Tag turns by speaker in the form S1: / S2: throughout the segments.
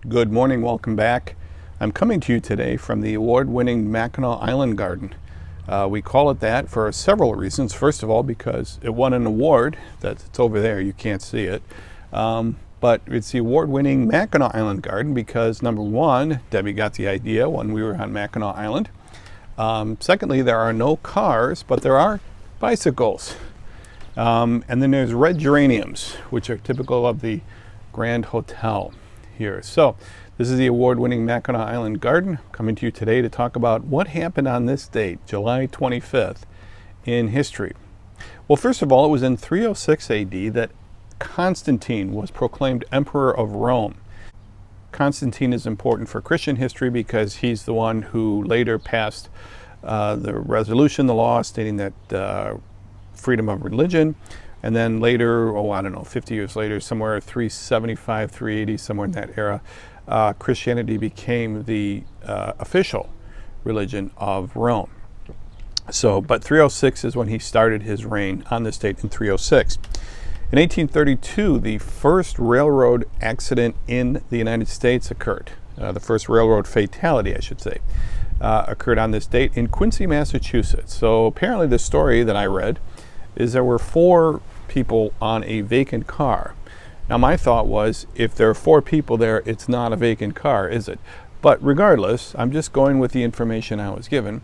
S1: Good morning, welcome back. I'm coming to you today from the award-winning Mackinac Island Garden. We call it that for several reasons. First of all, because it won an award. It's over there, you can't see it. But it's the award-winning Mackinac Island Garden because, number one, Debbie got the idea when we were on Mackinac Island. Secondly, there are no cars, but there are bicycles. And then there's red geraniums, which are typical of the Grand Hotel here. So this is the award-winning Mackinac Island Garden, coming to you today to talk about what happened on this date, July 25th, in history. Well, first of all, it was in 306 AD that Constantine was proclaimed Emperor of Rome. Constantine is important for Christian history because he's the one who later passed the resolution, the law stating that freedom of religion. And then later, 50 years later, somewhere 375, 380, somewhere in that era, Christianity became the official religion of Rome. But 306 is when he started his reign on this date in 306. In 1832, the first railroad accident in the United States occurred. The first railroad fatality, I should say, occurred on this date in Quincy, Massachusetts. So apparently the story that I read is there were 4 people on a vacant car. Now my thought was, if there are 4 people there, it's not a vacant car, is it? But regardless, I'm just going with the information I was given.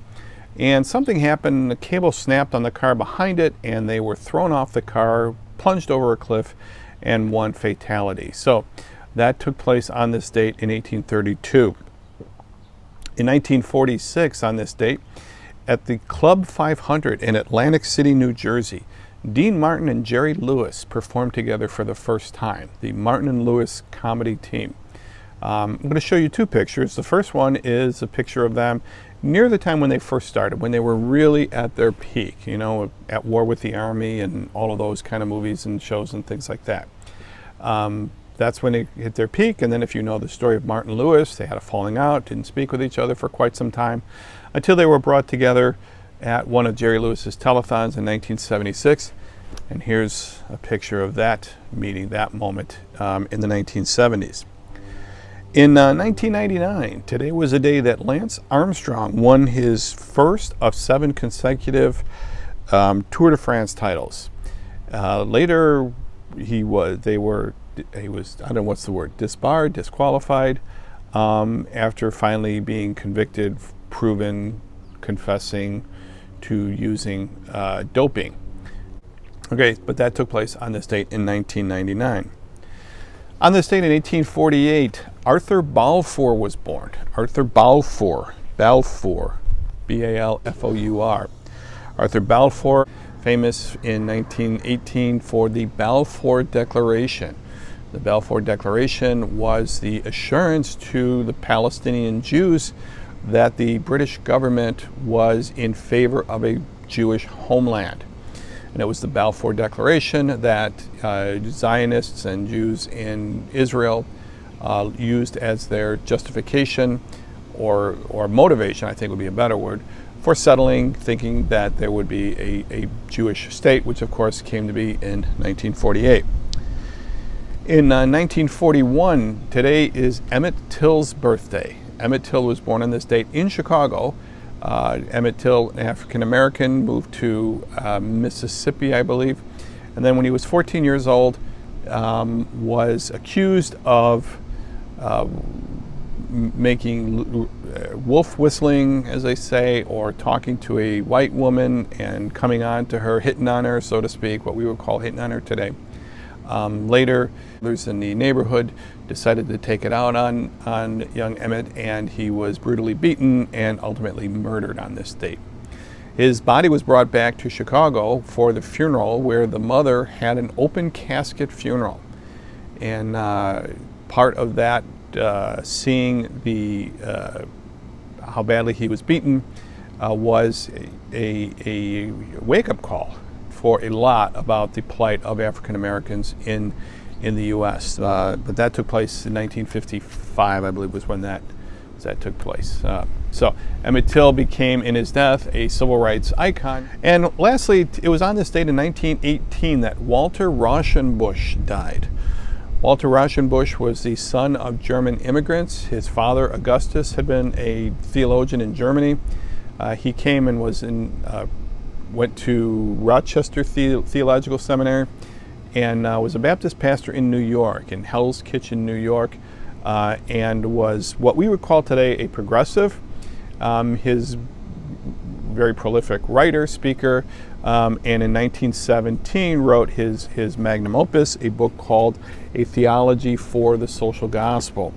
S1: And something happened, the cable snapped on the car behind it, and they were thrown off the car, plunged over a cliff, and one fatality. So that took place on this date in 1832. In 1946, on this date, at the Club 500 in Atlantic City, New Jersey, Dean Martin and Jerry Lewis performed together for the first time, the Martin and Lewis comedy team. I'm going to show you 2 pictures. The first one is a picture of them near the time when they first started, when they were really at their peak, at war with the army and all of those kind of movies and shows and things like that. That's when they hit their peak, and then if you know the story of Martin Lewis, they had a falling out, didn't speak with each other for quite some time, until they were brought together at one of Jerry Lewis's telethons in 1976. And here's a picture of that meeting, that moment in the 1970s. In 1999, today was a day that Lance Armstrong won his first of 7 consecutive Tour de France titles. Later, he was, I don't know what's the word, disbarred, disqualified, after finally being convicted, proven, confessing to using doping. Okay, but that took place on this date in 1999. On this date in 1848, Arthur Balfour was born. Arthur Balfour, B-A-L-F-O-U-R. Arthur Balfour, famous in 1918 for the Balfour Declaration. The Balfour Declaration was the assurance to the Palestinian Jews that the British government was in favor of a Jewish homeland. And it was the Balfour Declaration that Zionists and Jews in Israel used as their justification or motivation, I think would be a better word, for settling, thinking that there would be a Jewish state, which of course came to be in 1948. In 1941, today is Emmett Till's birthday. Emmett Till was born on this date in Chicago. Emmett Till, an African-American, moved to Mississippi, I believe. And then when he was 14 years old, was accused of making wolf whistling, as they say, or talking to a white woman and coming on to her, hitting on her, so to speak, what we would call hitting on her today. Later, others in the neighborhood decided to take it out on young Emmett, and he was brutally beaten and ultimately murdered on this date. His body was brought back to Chicago for the funeral, where the mother had an open casket funeral. And part of that, seeing the how badly he was beaten, was a wake-up call for a lot about the plight of African Americans in the U.S. But that took place in 1955, I believe, was when that took place. So Emmett Till became, in his death, a civil rights icon. And lastly, it was on this date in 1918 that Walter Rauschenbusch died. Walter Rauschenbusch was the son of German immigrants. His father, Augustus, had been a theologian in Germany. He came and went to Rochester Theological Seminary and was a Baptist pastor in New York, in Hell's Kitchen, New York, and was what we would call today a progressive. His very prolific writer, speaker, and in 1917 wrote his magnum opus, a book called A Theology for the Social Gospel.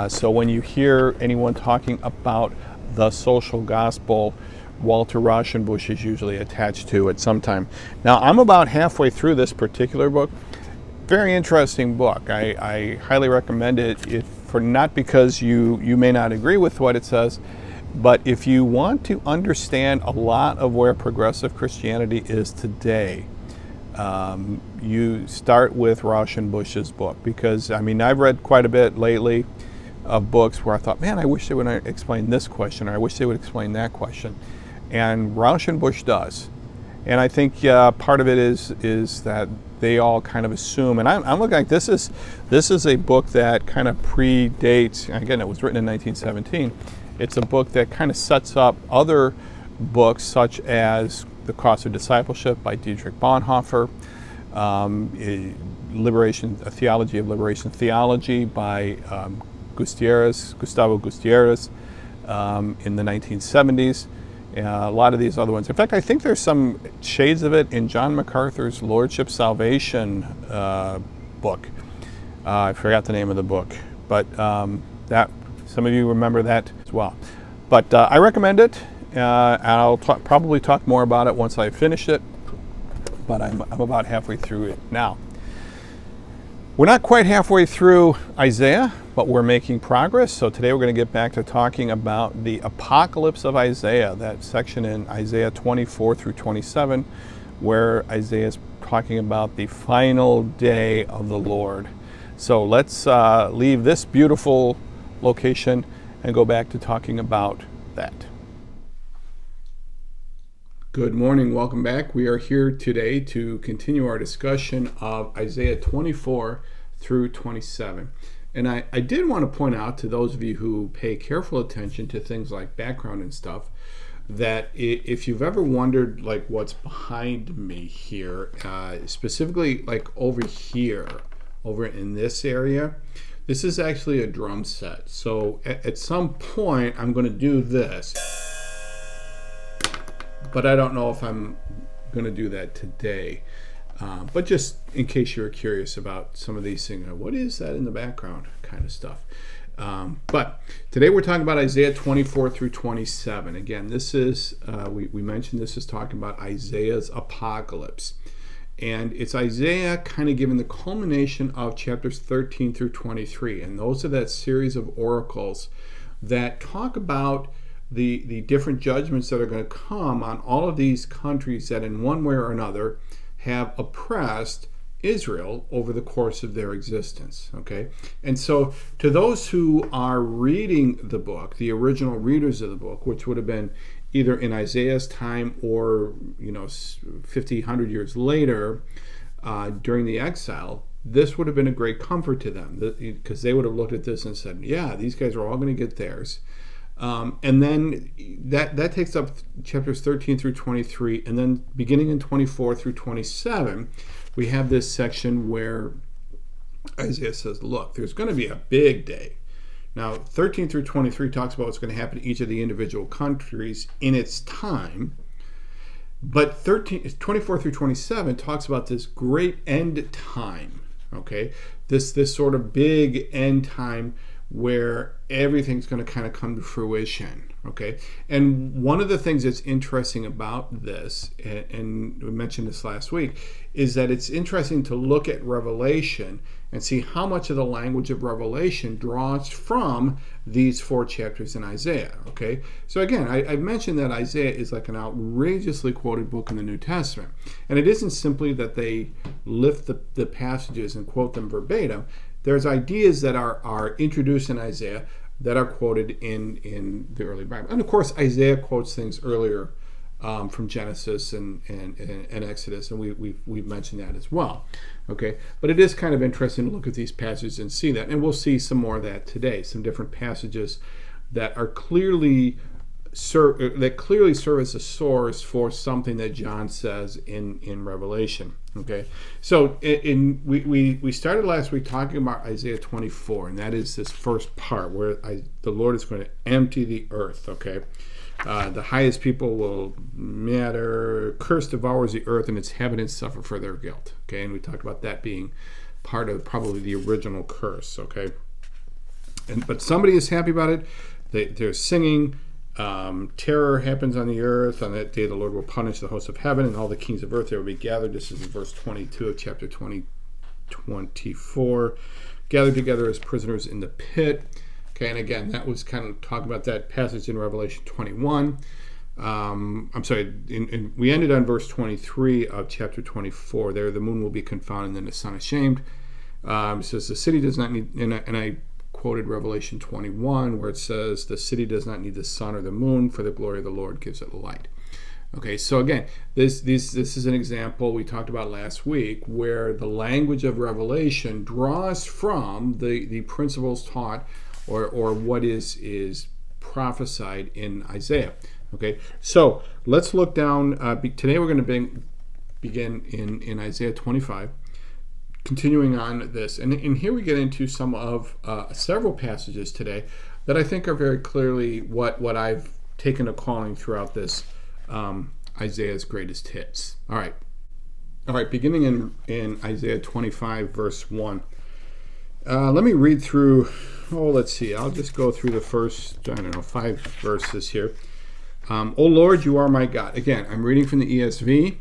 S1: So when you hear anyone talking about the social gospel, Walter Rauschenbusch is usually attached to at some time. Now, I'm about halfway through this particular book. Very interesting book. I highly recommend it, for not because you may not agree with what it says, but if you want to understand a lot of where progressive Christianity is today, you start with Rauschenbusch's book, because I've read quite a bit lately of books where I thought, man, I wish they would explain this question, or I wish they would explain that question, and Rauschenbusch does. And I think part of it is that they all kind of assume, and I'm looking like this is a book that kind of predates. Again, it was written in 1917. It's a book that kind of sets up other books such as The Cost of Discipleship by Dietrich Bonhoeffer, A Theology of Liberation Theology by Gustavo Gutierrez in the 1970s. A lot of these other ones. In fact, I think there's some shades of it in John MacArthur's Lordship Salvation book. I forgot the name of the book, but that some of you remember that as well. But I recommend it. I'll probably talk more about it once I finish it, but I'm about halfway through it now. We're not quite halfway through Isaiah, but we're making progress. So today we're going to get back to talking about the apocalypse of Isaiah, that section in Isaiah 24 through 27, where Isaiah is talking about the final day of the Lord. So let's leave this beautiful location and go back to talking about that. Good morning, welcome back. We are here today to continue our discussion of Isaiah 24 through 27. And I did want to point out to those of you who pay careful attention to things like background and stuff, that if you've ever wondered like what's behind me here, specifically like over here, over in this area, this is actually a drum set. So at some point I'm going to do this, but I don't know if I'm going to do that today. But just in case you're curious about some of these things, what is that in the background kind of stuff. But today we're talking about Isaiah 24 through 27. Again, this is, we mentioned this is talking about Isaiah's apocalypse. And it's Isaiah kind of giving the culmination of chapters 13 through 23. And those are that series of oracles that talk about the different judgments that are going to come on all of these countries that in one way or another have oppressed Israel over the course of their existence. Okay? And so to those who are reading the book, the original readers of the book, which would have been either in Isaiah's time or 50, 100 years later during the exile, this would have been a great comfort to them, because they would have looked at this and said, yeah, these guys are all going to get theirs. And then that takes up chapters 13 through 23, and then beginning in 24 through 27, we have this section where Isaiah says, look, there's going to be a big day. Now, 13 through 23 talks about what's going to happen to each of the individual countries in its time. But 24 through 27 talks about this great end time, okay? This sort of big end time where everything's going to kind of come to fruition, okay? And one of the things that's interesting about this, and we mentioned this last week, is that it's interesting to look at Revelation and see how much of the language of Revelation draws from these 4 chapters in Isaiah, okay? So again, I mentioned that Isaiah is like an outrageously quoted book in the New Testament. And it isn't simply that they lift the passages and quote them verbatim. There's ideas that are introduced in Isaiah that are quoted in the early Bible. And of course, Isaiah quotes things earlier from Genesis and Exodus, and we've mentioned that as well. Okay, but it is kind of interesting to look at these passages and see that, and we'll see some more of that today. Some different passages that are clearly serve as a source for something that John says in Revelation. Okay, so we started last week talking about Isaiah 24, and that is this first part where the Lord is going to empty the earth. Okay, the highest people will matter. Curse devours the earth, and its inhabitants suffer for their guilt. Okay, and we talked about that being part of probably the original curse. Okay, but somebody is happy about it. They're singing. Terror happens on the earth. On that day, the Lord will punish the hosts of heaven, and all the kings of earth. They will be gathered. This is in verse 22 of chapter 24. Gathered together as prisoners in the pit. Okay, and again, that was kind of talking about that passage in Revelation 21. I'm sorry, we ended on verse 23 of chapter 24. There, the moon will be confounded, and the sun ashamed. It says the city does not need, and I quoted Revelation 21, where it says the city does not need the sun or the moon, for the glory of the Lord gives it light. Okay, so again, this is an example we talked about last week where the language of Revelation draws from the principles taught or what is prophesied in Isaiah. Okay, so let's look down. Today we're going to begin in Isaiah 25. Continuing on this, and here we get into some of several passages today that I think are very clearly what I've taken a calling throughout this Isaiah's greatest hits. All right, beginning in Isaiah 25, verse 1. Let me read through, let's see, I'll just go through the first, 5 verses here. O Lord, you are my God. Again, I'm reading from the ESV.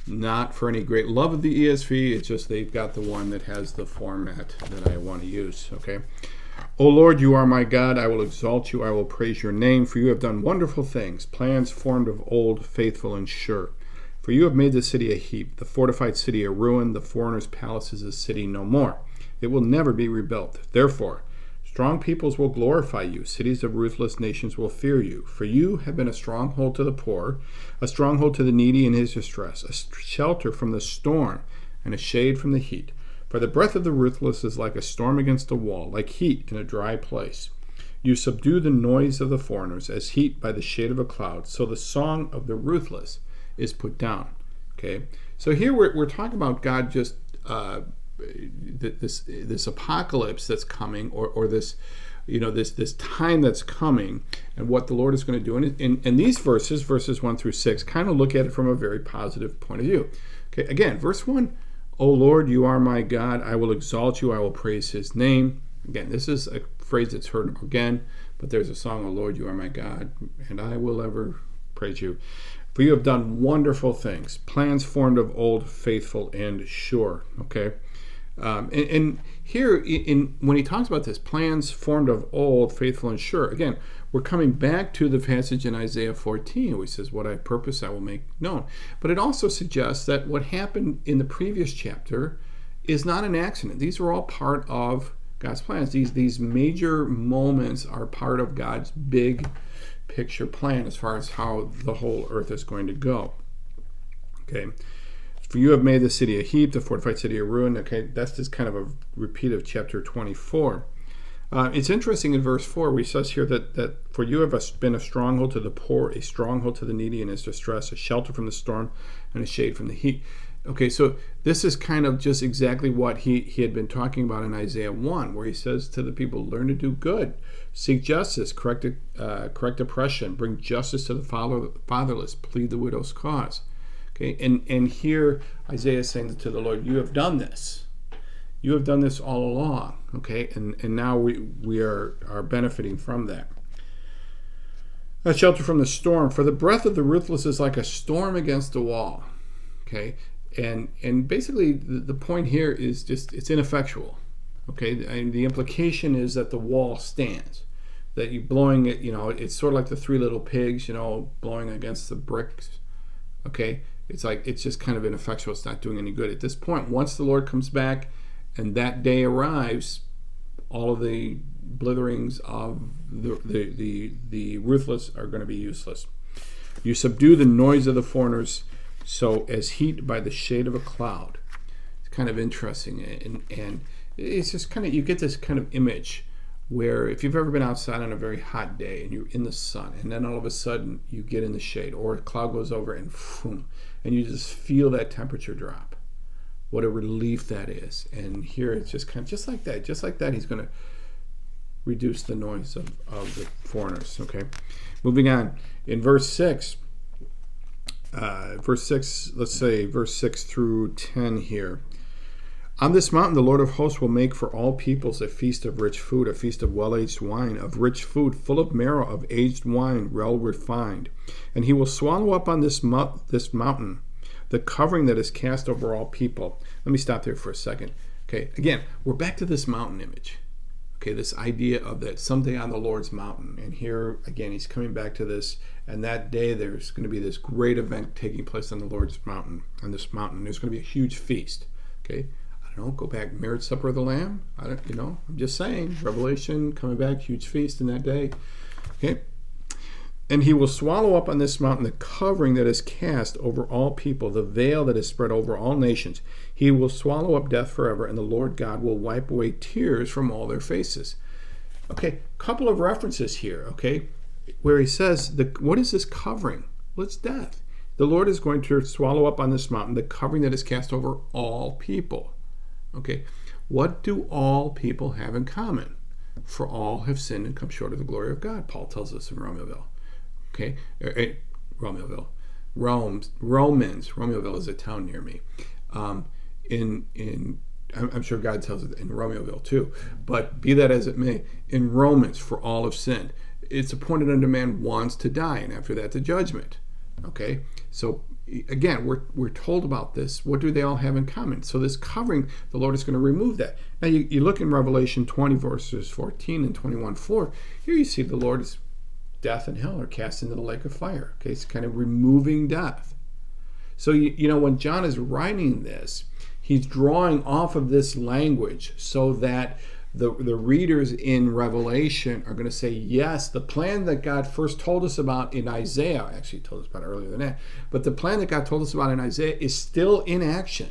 S1: Not for any great love of the ESV, it's just they've got the one that has the format that I want to use, okay? O Lord, you are my God, I will exalt you, I will praise your name, for you have done wonderful things, plans formed of old, faithful and sure. For you have made the city a heap, the fortified city a ruin, the foreigner's palace is a city no more. It will never be rebuilt. Therefore, strong peoples will glorify you. Cities of ruthless nations will fear you. For you have been a stronghold to the poor, a stronghold to the needy in his distress, a shelter from the storm, and a shade from the heat. For the breath of the ruthless is like a storm against a wall, like heat in a dry place. You subdue the noise of the foreigners as heat by the shade of a cloud. So the song of the ruthless is put down. Okay, so here we're talking about God just this apocalypse that's coming, or this this time that's coming, and what the Lord is going to do. And these verses 1 through 6, kind of look at it from a very positive point of view. Okay, again, verse 1, O Lord, you are my God, I will exalt you, I will praise his name. Again, this is a phrase that's heard again, but there's a song, O Lord, you are my God, and I will ever praise you. For you have done wonderful things, plans formed of old, faithful and sure. Okay. And here, when he talks about this, plans formed of old, faithful and sure, again, we're coming back to the passage in Isaiah 14, which says, what I purpose I will make known. But it also suggests that what happened in the previous chapter is not an accident. These are all part of God's plans. These major moments are part of God's big picture plan as far as how the whole earth is going to go. Okay. For you have made the city a heap, the fortified city a ruin. Okay, that's just kind of a repeat of chapter 24. It's interesting in verse 4, where he says here that for you have been a stronghold to the poor, a stronghold to the needy in his distress, a shelter from the storm, and a shade from the heat. Okay, so this is kind of just exactly what he had been talking about in Isaiah 1, where he says to the people, learn to do good, seek justice, correct oppression, bring justice to the fatherless, plead the widow's cause. Okay, and here Isaiah is saying to the Lord, you have done this. You have done this all along. Okay, and now we are benefiting from that. A shelter from the storm. For the breath of the ruthless is like a storm against a wall. Okay, and basically the point here is just it's ineffectual. Okay, and the implication is that the wall stands. That you blowing it, it's sort of like the three little pigs, blowing against the bricks. Okay, it's just kind of ineffectual. It's not doing any good at this point. Once the Lord comes back and that day arrives, all of the blitherings of the ruthless are going to be useless. You subdue the noise of the foreigners so as heat by the shade of a cloud. It's kind of interesting. And it's just kind of, you get this kind of image where if you've ever been outside on a very hot day and you're in the sun, and then all of a sudden you get in the shade, or a cloud goes over and boom, and you just feel that temperature drop. What a relief that is. And here it's just kind of just like that he's going to reduce the noise of the foreigners. Okay, moving on in verse 6. Let's say verse 6 through 10 here. On this mountain the Lord of hosts will make for all peoples a feast of rich food, a feast of well-aged wine, of rich food, full of marrow, of aged wine, well refined. And he will swallow up on this mountain the covering that is cast over all people. Let me stop there for a second. Okay, again, we're back to this mountain image. Okay, this idea of that someday on the Lord's mountain. And here, again, he's coming back to this. And that day there's going to be this great event taking place on the Lord's mountain, on this mountain. There's going to be a huge feast. Okay, I don't know, go back, marriage supper of the Lamb. I'm just saying, Revelation, coming back, huge feast in that day. Okay, and he will swallow up on this mountain the covering that is cast over all people, the veil that is spread over all nations. He will swallow up death forever, and the Lord God will wipe away tears from all their faces. Okay, couple of references here, okay, where he says, what is this covering? Well, it's death. The Lord is going to swallow up on this mountain the covering that is cast over all people. Okay, what do all people have in common? For all have sinned and come short of the glory of God, Paul tells us in Romeoville. Okay, Romeo is a town near me. I'm sure God tells it in Romeoville too. But be that as it may, in Romans, for all have sinned. It's appointed unto man once to die, and after that the judgment. Okay, so again, we're told about this. What do they all have in common? So this covering, the Lord is going to remove that. Now you look in Revelation 20 verses 14 and 21:4. Here you see the Lord is death and hell are cast into the lake of fire. Okay, it's kind of removing death. So when John is writing this, he's drawing off of this language so that the readers in Revelation are going to say, yes, the plan that God first told us about in Isaiah, actually told us about earlier than that, but the plan that God told us about in Isaiah is still in action.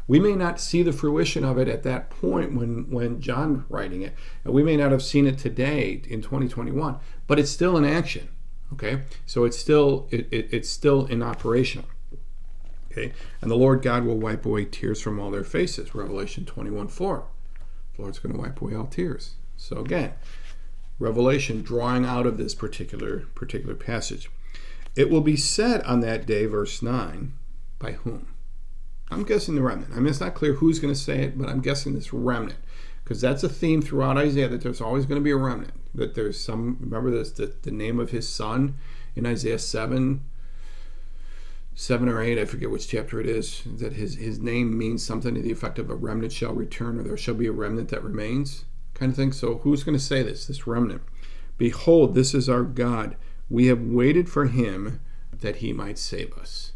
S1: We may not see the fruition of it at that point when John writing it, and we may not have seen it today in 2021, but it's still in action. Okay, so it's still in operation. Okay, and the Lord God will wipe away tears from all their faces. Revelation 21:4. The Lord's going to wipe away all tears. So again, Revelation drawing out of this particular passage. It will be said on that day, verse 9, by whom? I'm guessing the remnant. I mean, it's not clear who's going to say it, but I'm guessing this remnant, because that's a theme throughout Isaiah, that there's always going to be a remnant. That there's some, remember this, the name of his son in Isaiah 7 or 8, I forget which chapter it is, that his name means something to the effect of a remnant shall return, or there shall be a remnant that remains, kind of thing. So who's going to say this remnant? Behold, this is our God. We have waited for him that he might save us.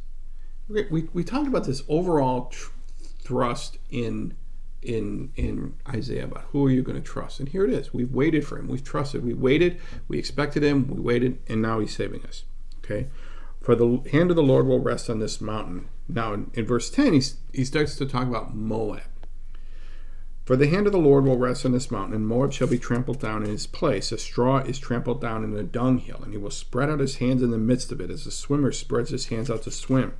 S1: We talked about this overall thrust in Isaiah about who are you going to trust, and here it is. We've waited for him. We've trusted. We waited. We expected him. We waited, and now he's saving us. Okay, for the hand of the Lord will rest on this mountain. Now in verse 10, he starts to talk about Moab. For the hand of the Lord will rest on this mountain, and Moab shall be trampled down in his place. A straw is trampled down in a dunghill, and he will spread out his hands in the midst of it, as a swimmer spreads his hands out to swim.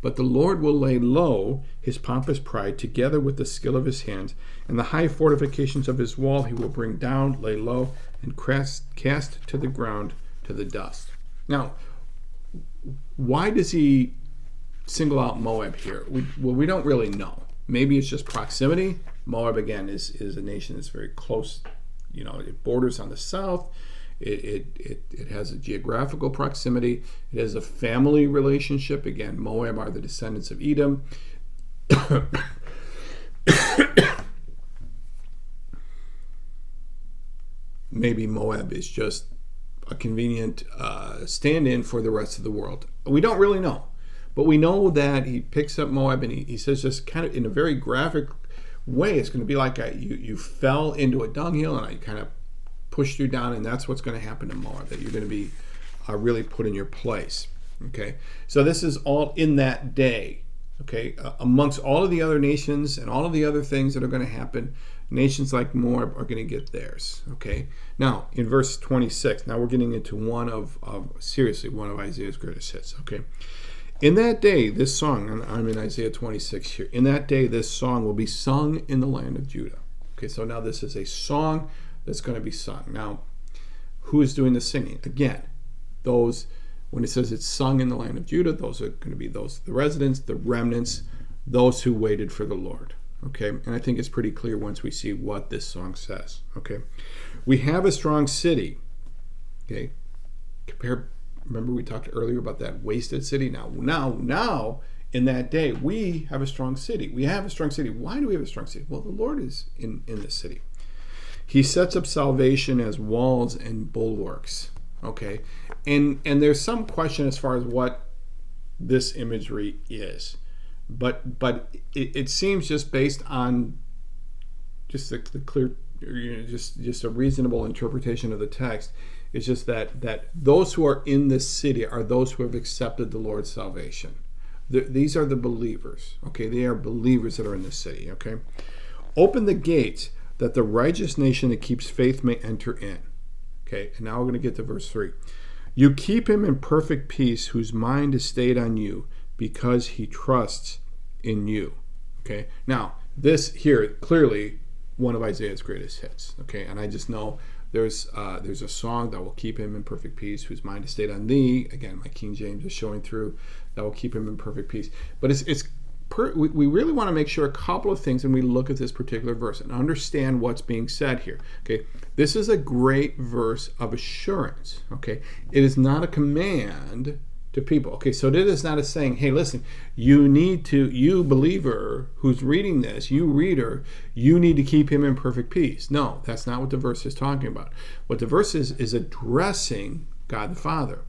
S1: But the Lord will lay low his pompous pride together with the skill of his hands, and the high fortifications of his wall he will bring down, lay low, and cast to the ground, to the dust. Now, why does he single out Moab here? We don't really know. Maybe it's just proximity. Moab, again, is a nation that's very close. It borders on the south. It has a geographical proximity. It has a family relationship. Again, Moab are the descendants of Edom. Maybe Moab is just a convenient stand-in for the rest of the world. We don't really know. But we know that he picks up Moab, and he says just kind of in a very graphic way, it's going to be like you fell into a dunghill and I kind of pushed you down, and that's what's going to happen to Moab, that you're going to be really put in your place. Okay, so this is all in that day. Okay, amongst all of the other nations and all of the other things that are going to happen, nations like Moab are going to get theirs. Okay, now in verse 26, now we're getting into one of Isaiah's greatest hits. Okay, in that day, this song, and I'm in Isaiah 26 here, in that day, this song will be sung in the land of Judah. Okay, so now this is a song that's going to be sung. Now, who is doing the singing? Again, those, when it says it's sung in the land of Judah, those are going to be the residents, the remnants, those who waited for the Lord. Okay, and I think it's pretty clear once we see what this song says. Okay, we have a strong city. Okay, remember we talked earlier about that wasted city. Now, in that day, we have a strong city. We have a strong city. Why do we have a strong city? Well, the Lord is in this city. He sets up salvation as walls and bulwarks. Okay, and there's some question as far as what this imagery is, but it seems just based on just the clear, just a reasonable interpretation of the text. It's just that those who are in this city are those who have accepted the Lord's salvation. These are the believers. Okay, they are believers that are in this city. Okay, open the gates that the righteous nation that keeps faith may enter in. Okay, and now we're going to get to verse 3. You keep him in perfect peace whose mind is stayed on you because he trusts in you. Okay, now this here clearly one of Isaiah's greatest hits. Okay, and I just know there's a song that will keep him in perfect peace whose mind is stayed on thee. Again, my King James is showing through, that will keep him in perfect peace. But we really want to make sure a couple of things when we look at this particular verse and understand what's being said here. Okay, this is a great verse of assurance. Okay, it is not a command to people. Okay, so it is not a saying, hey, listen, you believer who's reading this, you reader, you need to keep him in perfect peace. No, that's not what the verse is talking about. What the verse is addressing God the Father.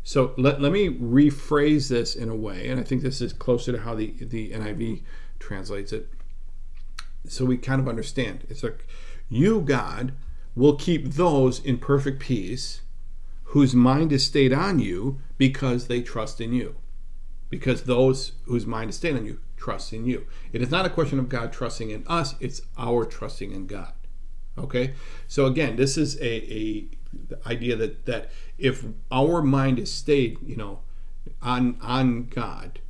S1: So let me rephrase this in a way, and I think this is closer to how the NIV translates it, so we kind of understand. It's like, you, God, will keep those in perfect peace whose mind is stayed on you because they trust in you. Because those whose mind is stayed on you trust in you. It is not a question of God trusting in us, it's our trusting in God. Okay? So again, this is the idea that if our mind is stayed, on God,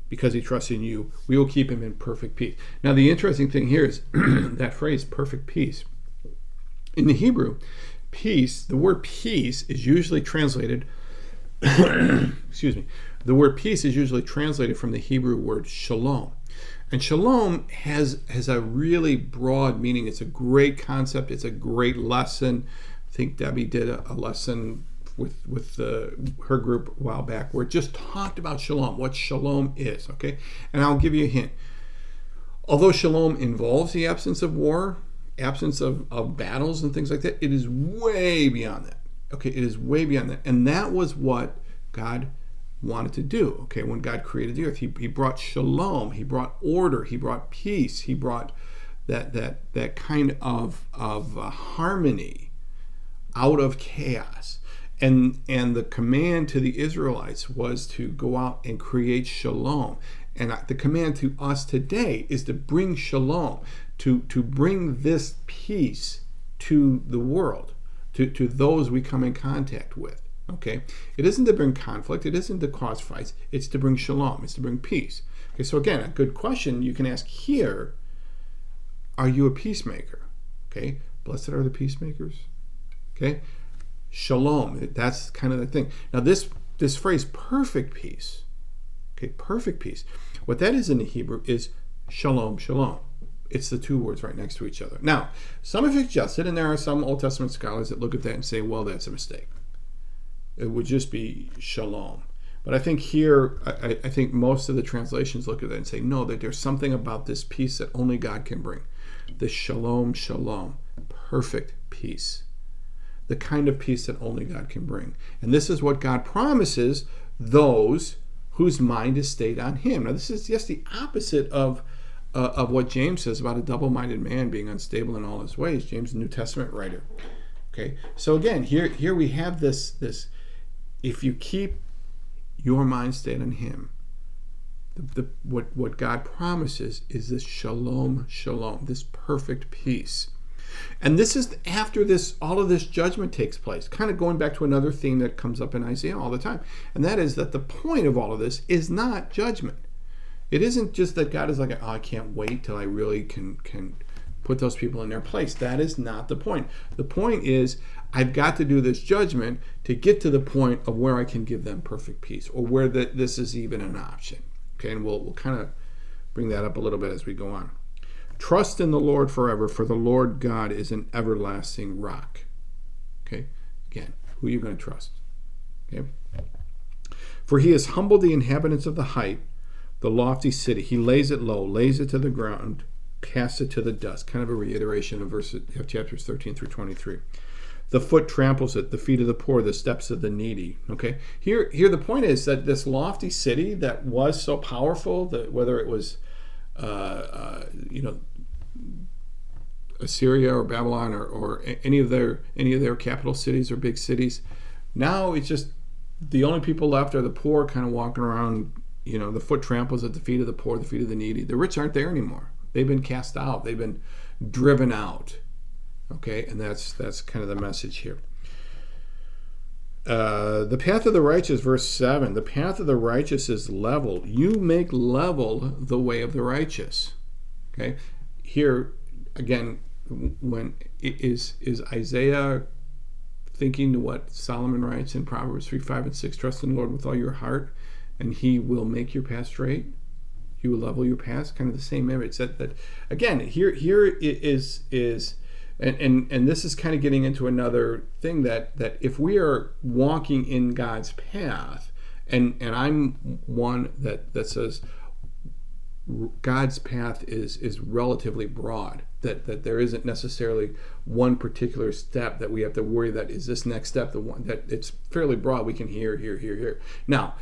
S1: because he trusts in you, we will keep him in perfect peace. Now, the interesting thing here is that phrase, perfect peace. In the Hebrew, peace, the word peace is usually translated, excuse me, the word peace is usually translated from the Hebrew word shalom. And shalom has a really broad meaning. It's a great concept. It's a great lesson. I think Debbie did a lesson with her group a while back where it just talked about shalom, what shalom is. Okay, and I'll give you a hint. Although shalom involves the absence of war, absence of battles and things like that, it is way beyond that. Okay, it is way beyond that. And that was what God wanted to do. Okay, when God created the earth, he brought shalom, he brought order, he brought peace, he brought that kind of harmony out of chaos. And the command to the Israelites was to go out and create shalom. And the command to us today is to bring shalom, to bring this peace to the world, to those we come in contact with. Okay, it isn't to bring conflict, it isn't to cause fights, it's to bring shalom, it's to bring peace. Okay, so again, a good question you can ask here, are you a peacemaker? Okay, blessed are the peacemakers. Okay, shalom, that's kind of the thing. Now this phrase, perfect peace, okay, perfect peace, what that is in the Hebrew is shalom, shalom. It's the two words right next to each other. Now, some have suggested, and there are some Old Testament scholars that look at that and say, well, that's a mistake. It would just be shalom. But I think here, I think most of the translations look at that and say, no, that there's something about this peace that only God can bring. The shalom, shalom, perfect peace. The kind of peace that only God can bring. And this is what God promises those whose mind is stayed on him. Now, this is just the opposite of what James says about a double-minded man being unstable in all his ways. James, the New Testament writer. Okay, so again, here we have this if you keep your mind stayed on him, what God promises is this shalom, this perfect peace. And this is after all of this judgment takes place, kind of going back to another theme that comes up in Isaiah all the time. And that is that the point of all of this is not judgment. It isn't just that God is like, oh, I can't wait till I really can put those people in their place. That is not the point. The point is, I've got to do this judgment to get to the point of where I can give them perfect peace, or where this is even an option. Okay, and we'll kind of bring that up a little bit as we go on. Trust in the Lord forever, for the Lord God is an everlasting rock. Okay, again, who are you going to trust? Okay, for he has humbled the inhabitants of the height, the lofty city. He lays it low, lays it to the ground, casts it to the dust. Kind of a reiteration of chapters 13 through 23. The foot tramples it, the feet of the poor, the steps of the needy. Okay, here the point is that this lofty city that was so powerful, that whether it was Assyria or Babylon or any of their capital cities or big cities, now it's just the only people left are the poor, kind of walking around. The foot tramples at the feet of the poor, the feet of the needy. The rich aren't there anymore. They've been cast out. They've been driven out. Okay, and that's kind of the message here. The path of the righteous, verse 7, the path of the righteous is level. You make level the way of the righteous. Okay, here again, when is Isaiah thinking to what Solomon writes in Proverbs 3, 5, and 6? Trust in the Lord with all your heart, and he will make your path straight. He will level your path. Kind of the same image. That again, here is. And this is kind of getting into another thing that if we are walking in God's path, and I'm one that says God's path is relatively broad, that there isn't necessarily one particular step that we have to worry that is this next step the one that it's fairly broad. We can here. Now,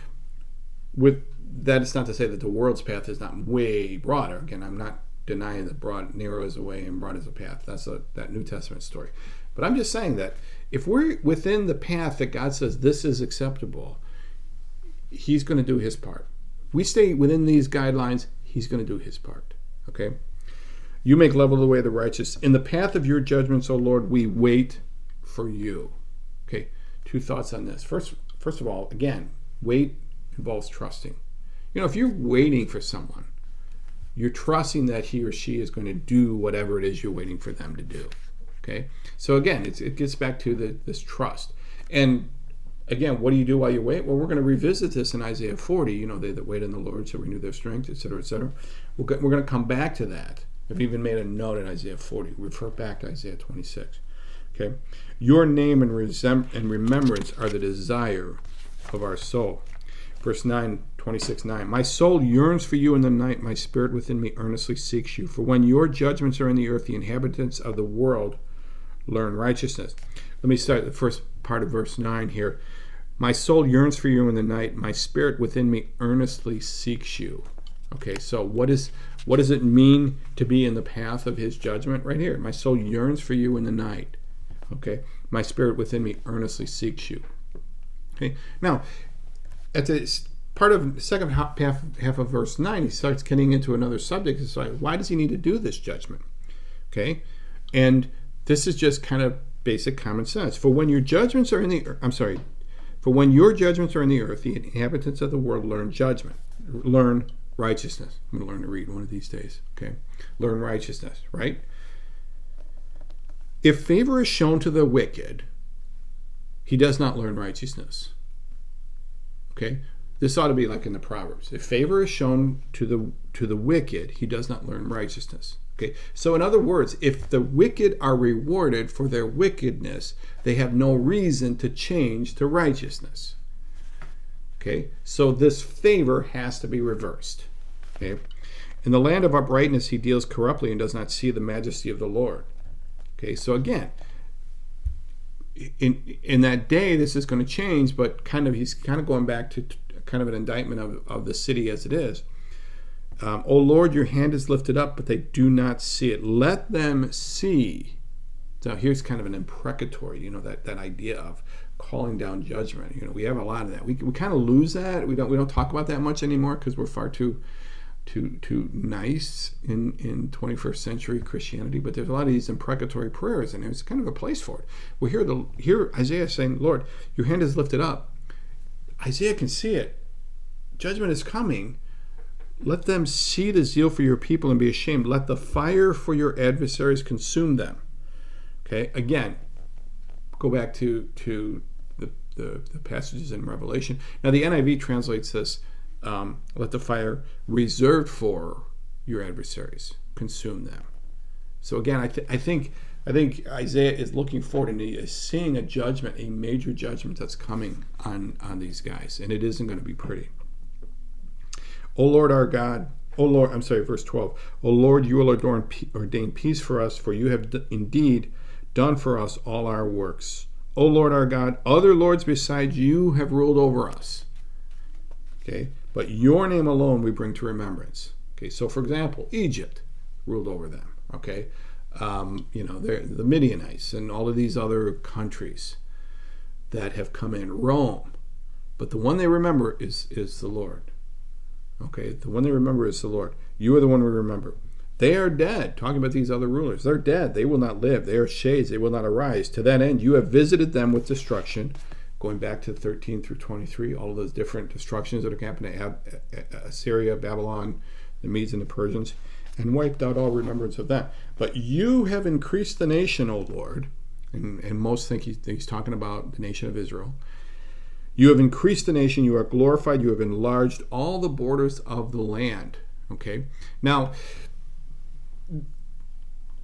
S1: with that, it's not to say that the world's path is not way broader. Again, I'm not denying that narrow is a way and broad is a path. That's that New Testament story. But I'm just saying that if we're within the path that God says this is acceptable, he's going to do his part. If we stay within these guidelines, he's going to do his part. Okay? You make level the way of the righteous. In the path of your judgments, O Lord, we wait for you. Okay, two thoughts on this. First of all, again, wait involves trusting. If you're waiting for someone, you're trusting that he or she is going to do whatever it is you're waiting for them to do. Okay? So again, it gets back to this trust. And again, what do you do while you wait? Well, we're going to revisit this in Isaiah 40. They that wait on the Lord shall renew their strength, etc., etc. We're going to come back to that. I've even made a note in Isaiah 40. Refer back to Isaiah 26. Okay? Your name and remembrance are the desire of our soul. Verse 9, 26:9. My soul yearns for you in the night. My spirit within me earnestly seeks you. For when your judgments are in the earth, the inhabitants of the world learn righteousness. Let me start the first part of verse 9 here. My soul yearns for you in the night. My spirit within me earnestly seeks you. Okay, so what does it mean to be in the path of his judgment? Right here. My soul yearns for you in the night. Okay, my spirit within me earnestly seeks you. Okay, now, at the part of the second half of verse 9, he starts getting into another subject. It's like, why does he need to do this judgment? Okay, and this is just kind of basic common sense. For when your judgments are in the earth, the inhabitants of the world learn righteousness. I'm going to learn to read one of these days. Okay, learn righteousness, right? If favor is shown to the wicked, he does not learn righteousness. Okay, this ought to be like in the Proverbs. If favor is shown to the wicked, he does not learn righteousness. Okay, so in other words, if the wicked are rewarded for their wickedness, they have no reason to change to righteousness. Okay, so this favor has to be reversed. Okay, in the land of uprightness, he deals corruptly and does not see the majesty of the Lord. Okay, so again, in that day, this is going to change, but he's kind of going back to kind of an indictment of the city as it is. O Lord, your hand is lifted up, but they do not see it. Let them see. So here's kind of an imprecatory, that idea of calling down judgment. We have a lot of that. We kind of lose that. We don't talk about that much anymore because we're far too nice in 21st century Christianity. But there's a lot of these imprecatory prayers, and there's kind of a place for it. Well, here Isaiah is saying, Lord, your hand is lifted up. Isaiah can see it. Judgment is coming. Let them see the zeal for your people and be ashamed. Let the fire for your adversaries consume them. Okay, again, go back to the passages in Revelation. Now the NIV translates this, let the fire reserved for your adversaries consume them. So again, I think Isaiah is looking forward and he is seeing a judgment, a major judgment that's coming on these guys, and it isn't going to be pretty. O Lord our God, verse 12. O Lord, you will ordain peace for us, for you have indeed done for us all our works. O Lord our God, other lords besides you have ruled over us. Okay, but your name alone we bring to remembrance. Okay, so for example, Egypt ruled over them. Okay, the Midianites and all of these other countries that have come in, Rome, but the one they remember is the Lord. Okay, the one they remember is the Lord. You are the one we remember. They are dead. Talking about these other rulers. They're dead. They will not live. They are shades. They will not arise. To that end, you have visited them with destruction. Going back to 13 through 23, all of those different destructions that are happening to Assyria, Babylon, the Medes and the Persians, and wiped out all remembrance of that. But you have increased the nation, O Lord. And most think he's talking about the nation of Israel. You have increased the nation, you are glorified, you have enlarged all the borders of the land. Okay? Now,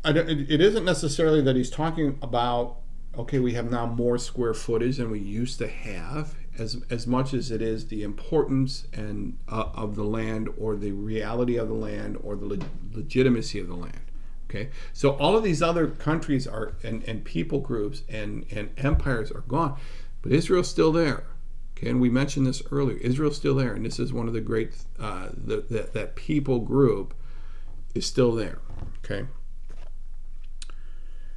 S1: it isn't necessarily that he's talking about, okay, we have now more square footage than we used to have, as much as it is the importance and of the land, or the reality of the land, or the legitimacy of the land. Okay? So all of these other countries are and people groups and empires are gone, but Israel's still there. Okay, and we mentioned this earlier. Israel's still there, and this is one of the great that people group is still there. Okay.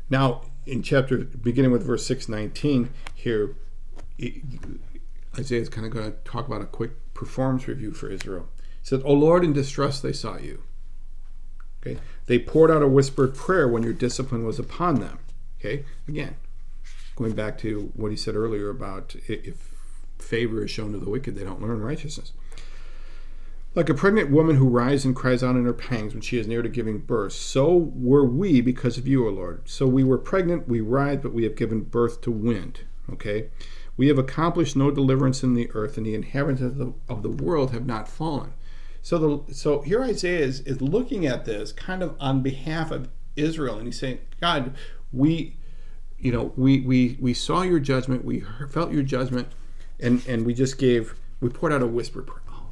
S1: Now, in chapter beginning with verse 6:19 here, Isaiah is kind of going to talk about a quick performance review for Israel. He said, "O Lord, in distress they sought you. Okay, they poured out a whispered prayer when your discipline was upon them." Okay, again, going back to what he said earlier about if favor is shown to the wicked, they don't learn righteousness. Like a pregnant woman who writhes and cries out in her pangs when she is near to giving birth, so were we because of you, O Lord. So we were pregnant, we writhed, but we have given birth to wind. Okay? We have accomplished no deliverance in the earth, and the inhabitants of the world have not fallen. So here Isaiah is looking at this kind of on behalf of Israel, and he's saying, God, we saw your judgment, we felt your judgment, and we poured out a whispered prayer. Oh,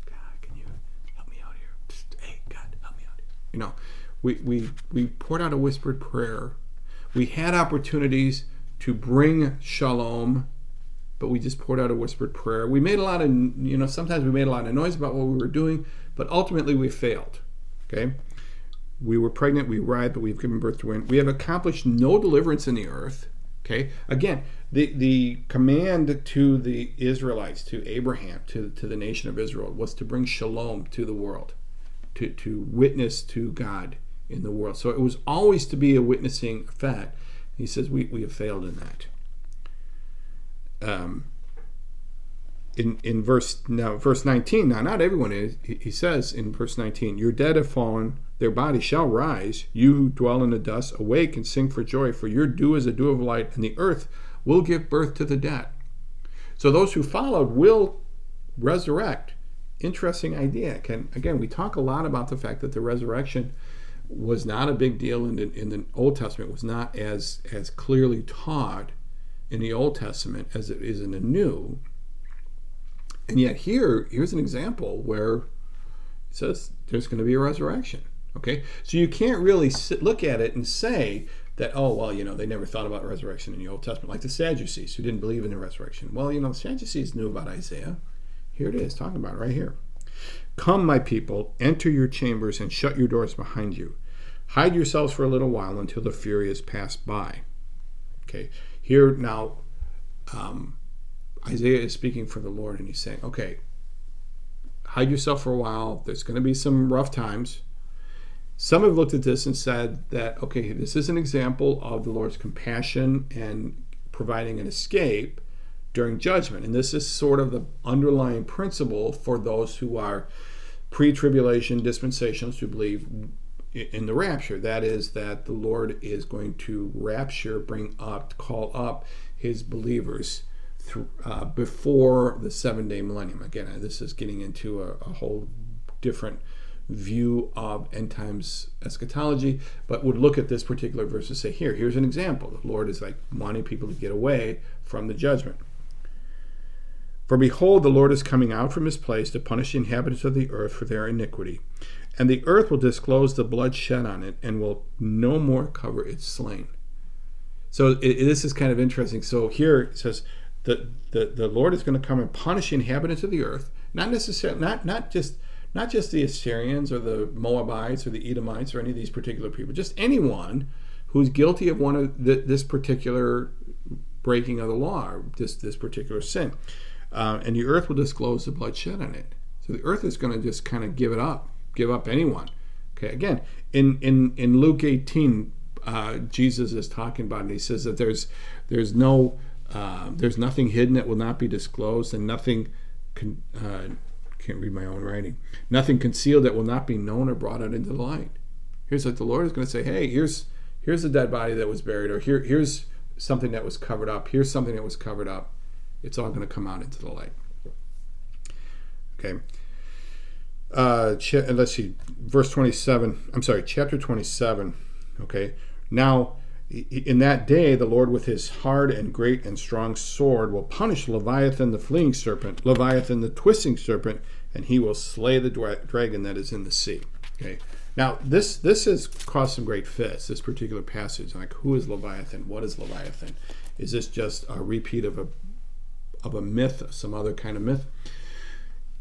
S1: God, can you help me out here? Hey, God, help me out here. We poured out a whispered prayer. We had opportunities to bring shalom, but we just poured out a whispered prayer. We made a lot of, sometimes we made a lot of noise about what we were doing, but ultimately we failed. Okay? We were pregnant, we writhed, but we've given birth to wind. We have accomplished no deliverance in the earth. Okay, again, the command to the Israelites, to Abraham, to the nation of Israel, was to bring shalom to the world, to witness to God in the world. So it was always to be a witnessing fact. He says we have failed in that. In verse 19, now not everyone is. He says in verse 19, your dead have fallen, their bodies shall rise. You who dwell in the dust, awake and sing for joy, for your dew is a dew of light, and the earth will give birth to the dead. So those who followed will resurrect. Interesting idea. Again, we talk a lot about the fact that the resurrection was not a big deal in the Old Testament. It was not as clearly taught in the Old Testament as it is in the New. And yet here's an example where it says there's going to be a resurrection. Okay, so you can't really look at it and say that, they never thought about resurrection in the Old Testament, like the Sadducees who didn't believe in the resurrection. Well, the Sadducees knew about Isaiah. Here it is, talking about it right here. Come, my people, enter your chambers and shut your doors behind you. Hide yourselves for a little while until the fury is passed by. Okay, here now, Isaiah is speaking for the Lord, and he's saying, okay, hide yourself for a while. There's going to be some rough times. Some have looked at this and said that, okay, this is an example of the Lord's compassion and providing an escape during judgment. And this is sort of the underlying principle for those who are pre-tribulation dispensationalists who believe in the rapture. That is, that the Lord is going to rapture, call up his believers before the 7-day millennium. Again, this is getting into a whole different view of end times eschatology, but would look at this particular verse and say, here's an example. The Lord is like wanting people to get away from the judgment. For behold, the Lord is coming out from his place to punish the inhabitants of the earth for their iniquity. And the earth will disclose the blood shed on it and will no more cover its slain. So this is kind of interesting. So here it says that the Lord is going to come and punish the inhabitants of the earth, not necessarily, not just the Assyrians or the Moabites or the Edomites or any of these particular people, just anyone who's guilty of one of this particular breaking of the law, or this particular sin. And the earth will disclose the blood shed on it. So the earth is going to just kind of give up anyone. Okay, again, in Luke 18, Jesus is talking about it. He says that there's nothing hidden that will not be disclosed, and nothing can't read my own writing. Nothing concealed that will not be known or brought out into the light. Here's what the Lord is going to say. Hey, here's a dead body that was buried, or here's something that was covered up. Here's something that was covered up. It's all going to come out into the light. Okay. Let's see. Verse 27. I'm sorry, chapter 27. Okay. Now, in that day, the Lord with his hard and great and strong sword will punish Leviathan the fleeing serpent, Leviathan the twisting serpent, and he will slay the dragon that is in the sea. Okay. Now, this has caused some great fits, this particular passage. Like, who is Leviathan? What is Leviathan? Is this just a repeat of a myth, some other kind of myth?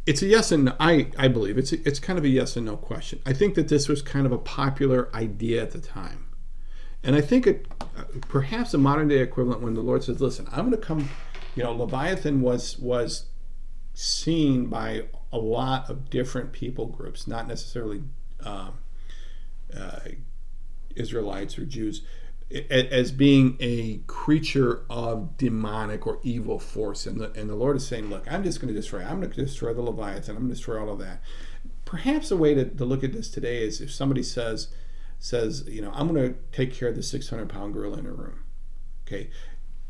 S1: It's a yes and no. I believe it's kind of a yes and no question. I think that this was kind of a popular idea at the time. And I think perhaps a modern day equivalent when the Lord says, listen, I'm going to come, Leviathan was seen by a lot of different people groups, not necessarily Israelites or Jews, as being a creature of demonic or evil force. And the Lord is saying, look, I'm going to destroy the Leviathan. I'm going to destroy all of that. Perhaps a way to look at this today is if somebody says, I'm going to take care of the 600-pound gorilla in the room. Okay.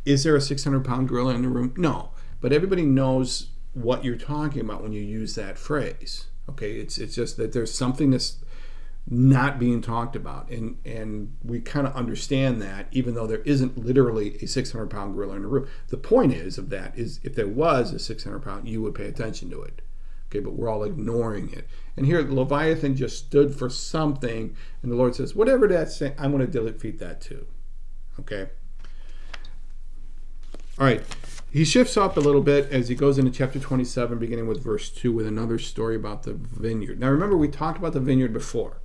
S1: Is there a 600-pound gorilla in the room? No. But everybody knows what you're talking about when you use that phrase. Okay. It's just that there's something that's not being talked about, and we kind of understand that, even though there isn't literally a 600-pound gorilla in the room. The point is if there was a 600-pound, you would pay attention to it. Okay, but we're all ignoring it. And here Leviathan just stood for something, and the Lord says, whatever that's saying, I'm going to defeat that too. Okay. All right. He shifts up a little bit as he goes into chapter 27, beginning with verse 2, with another story about the vineyard. Now remember, we talked about the vineyard before.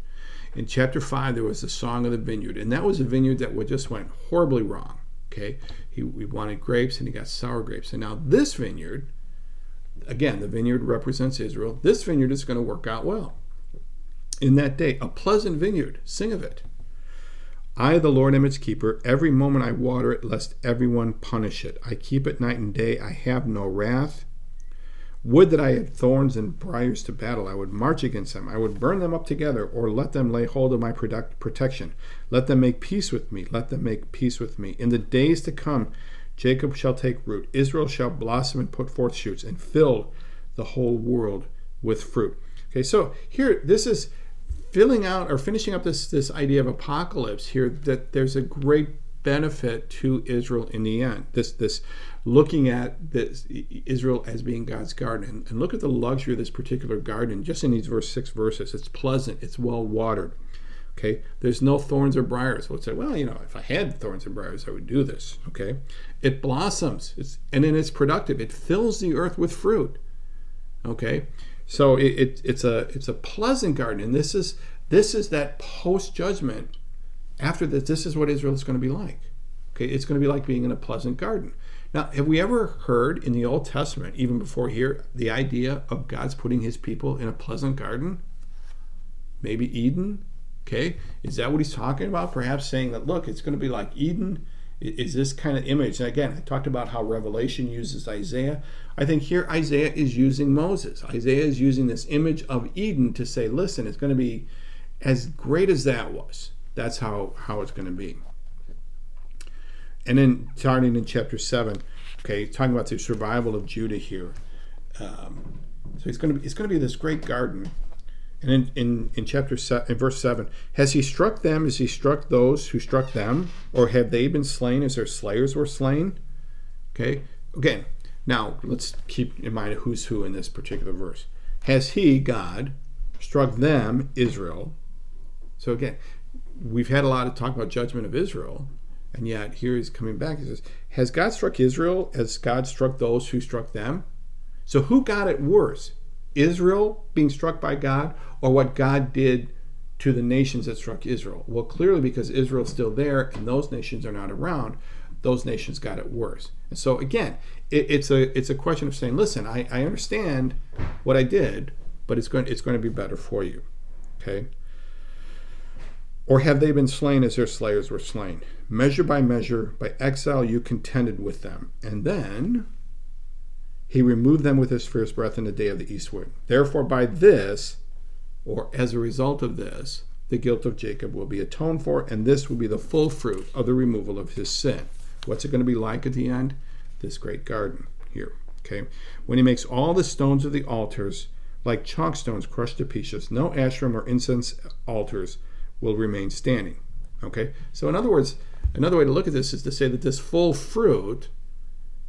S1: In chapter 5, there was the song of the vineyard, and that was a vineyard that just went horribly wrong. Okay, he wanted grapes, and he got sour grapes. And now this vineyard, again, the vineyard represents Israel. This vineyard is going to work out well. In that day, a pleasant vineyard, sing of it. I, the Lord, am its keeper. Every moment I water it, lest everyone punish it. I keep it night and day. I have no wrath. Would that I had thorns and briars to battle. I would march against them. I would burn them up together, or let them lay hold of my protection. Let them make peace with me. Let them make peace with me. In the days to come, Jacob shall take root. Israel shall blossom and put forth shoots, and fill the whole world with fruit. Okay, so here, this is filling out or finishing up this idea of apocalypse here, that there's a great benefit to Israel in the end. This looking at this Israel as being God's garden, and look at the luxury of this particular garden just in these 6 verses. It's pleasant, it's well watered. Okay, there's no thorns or briars. Let's say, well, if I had thorns and briars, I would do this. Okay, it blossoms, and then it's productive. It fills the earth with fruit. Okay, so it's a pleasant garden, and this is that post judgment. After this is what Israel is going to be like. Okay, it's going to be like being in a pleasant garden. Now, have we ever heard in the Old Testament, even before here, the idea of God's putting his people in a pleasant garden? Maybe Eden? Okay, is that what he's talking about? Perhaps saying that, look, it's going to be like Eden. Is this kind of image? And again, I talked about how Revelation uses Isaiah. I think here Isaiah is using Moses. Isaiah is using this image of Eden to say, listen, it's going to be as great as that was. That's how it's going to be. And then starting in chapter 7, okay, talking about the survival of Judah here. So it's going to be this great garden. And in chapter 7, in verse 7, has he struck them as he struck those who struck them? Or have they been slain as their slayers were slain? Okay, again, now let's keep in mind who's who in this particular verse. Has he, God, struck them, Israel? So again, we've had a lot of talk about judgment of Israel, and yet here he's coming back. He says, has God struck Israel as God struck those who struck them? So who got it worse? Israel being struck by God, or what God did to the nations that struck Israel? Well, clearly because Israel's still there and those nations are not around, those nations got it worse. And so again, it's a question of saying, listen, I understand what I did, but it's going to be better for you. Okay? Or have they been slain as their slayers were slain? Measure, by exile you contended with them. And then he removed them with his fierce breath in the day of the east wind. Therefore by this, or as a result of this, the guilt of Jacob will be atoned for, and this will be the full fruit of the removal of his sin. What's it going to be like at the end? This great garden here. Okay, when he makes all the stones of the altars like chalk stones crushed to pieces, no ashram or incense altars will remain standing. Okay, so in other words, another way to look at this is to say that this full fruit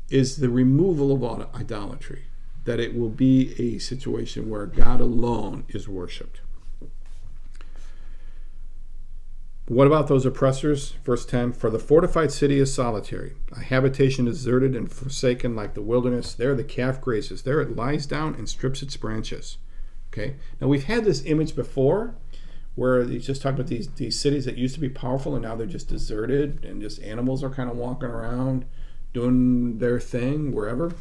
S1: is the removal of all idolatry, that it will be a situation where God alone is worshipped. What about those oppressors? Verse 10, for the fortified city is solitary, a habitation deserted and forsaken like the wilderness. There the calf grazes. There it lies down and strips its branches. Okay, now we've had this image before where he's just talking about these cities that used to be powerful and now they're just deserted and just animals are kind of walking around doing their thing wherever.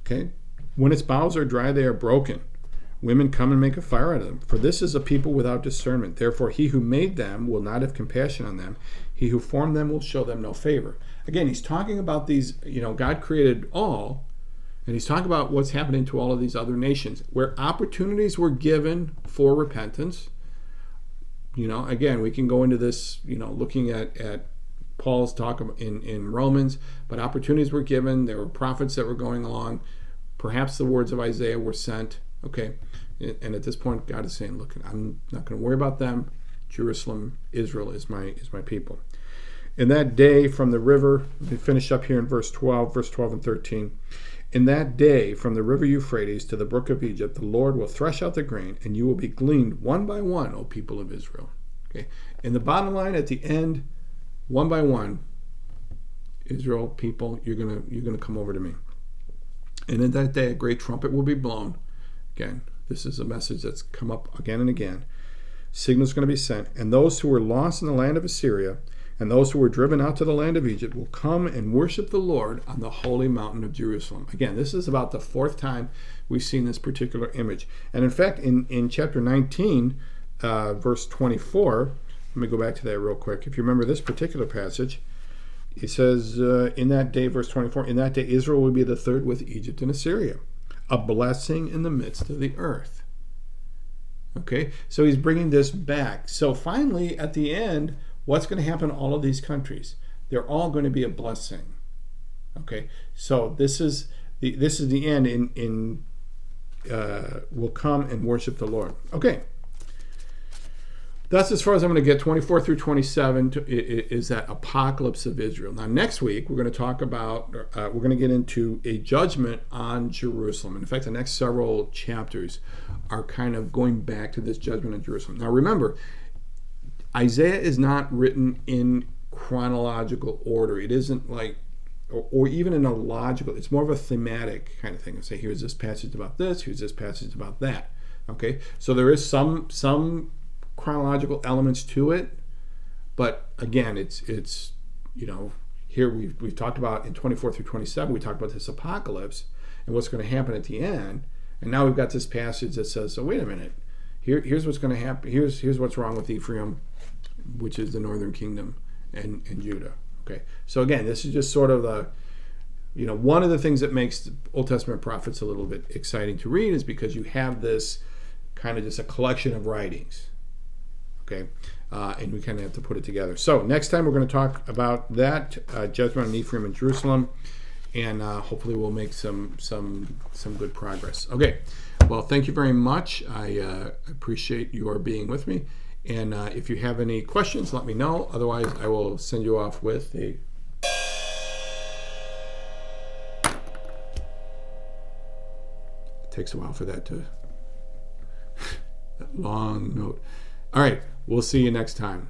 S1: Okay, when its boughs are dry, they are broken. Women come and make a fire out of them. For this is a people without discernment. Therefore, he who made them will not have compassion on them. He who formed them will show them no favor. Again, he's talking about these, God created all, and he's talking about what's happening to all of these other nations, where opportunities were given for repentance. Again, we can go into this, looking at Paul's talk in Romans, but opportunities were given. There were prophets that were going along. Perhaps the words of Isaiah were sent. Okay, and at this point, God is saying, look, I'm not going to worry about them. Jerusalem, Israel is my people. In that day from the river, we finish up here in verse 12 and 13. In that day from the river Euphrates to the brook of Egypt, the Lord will thresh out the grain, and you will be gleaned one by one, O people of Israel. Okay, and the bottom line at the end, one by one, Israel people, you're gonna come over to me. And in that day, a great trumpet will be blown. Again, this is a message that's come up again and again. Signal's going to be sent, and those who were lost in the land of Assyria and those who were driven out to the land of Egypt will come and worship the Lord on the holy mountain of Jerusalem. Again, this is about the fourth time we've seen this particular image. And in fact, in chapter 19, verse 24, let me go back to that real quick. If you remember this particular passage, it says, in that day, verse 24, in that day Israel will be the third with Egypt and Assyria, a blessing in the midst of the earth. Okay, so he's bringing this back. So finally, at the end, what's going to happen to all of these countries? They're all going to be a blessing. Okay, so this is the end. Will come and worship the Lord. Okay, that's as far as I'm going to get. 24 through 27 is that apocalypse of Israel. Now, next week, we're going to talk about, we're going to get into a judgment on Jerusalem. In fact, the next several chapters are kind of going back to this judgment on Jerusalem. Now, remember, Isaiah is not written in chronological order. It isn't like, or even in a logical, it's more of a thematic kind of thing. Say, here's this passage about this, here's this passage about that. Okay, so there is some chronological elements to it, but again, it's here we've talked about in 24 through 27, we talked about this apocalypse and what's going to happen at the end. And now we've got this passage that says, so wait a minute, here's what's going to happen. Here's what's wrong with Ephraim, which is the northern kingdom, and Judah. Okay, so again, this is just sort of the, one of the things that makes the Old Testament prophets a little bit exciting to read is because you have this kind of just a collection of writings. Okay, and we kind of have to put it together. So next time we're going to talk about that judgment on Ephraim and Jerusalem, and hopefully we'll make some good progress. Okay, well, thank you very much. I appreciate your being with me, and if you have any questions, let me know. Otherwise, I will send you off with a. It takes a while for that to that long note. All right, we'll see you next time.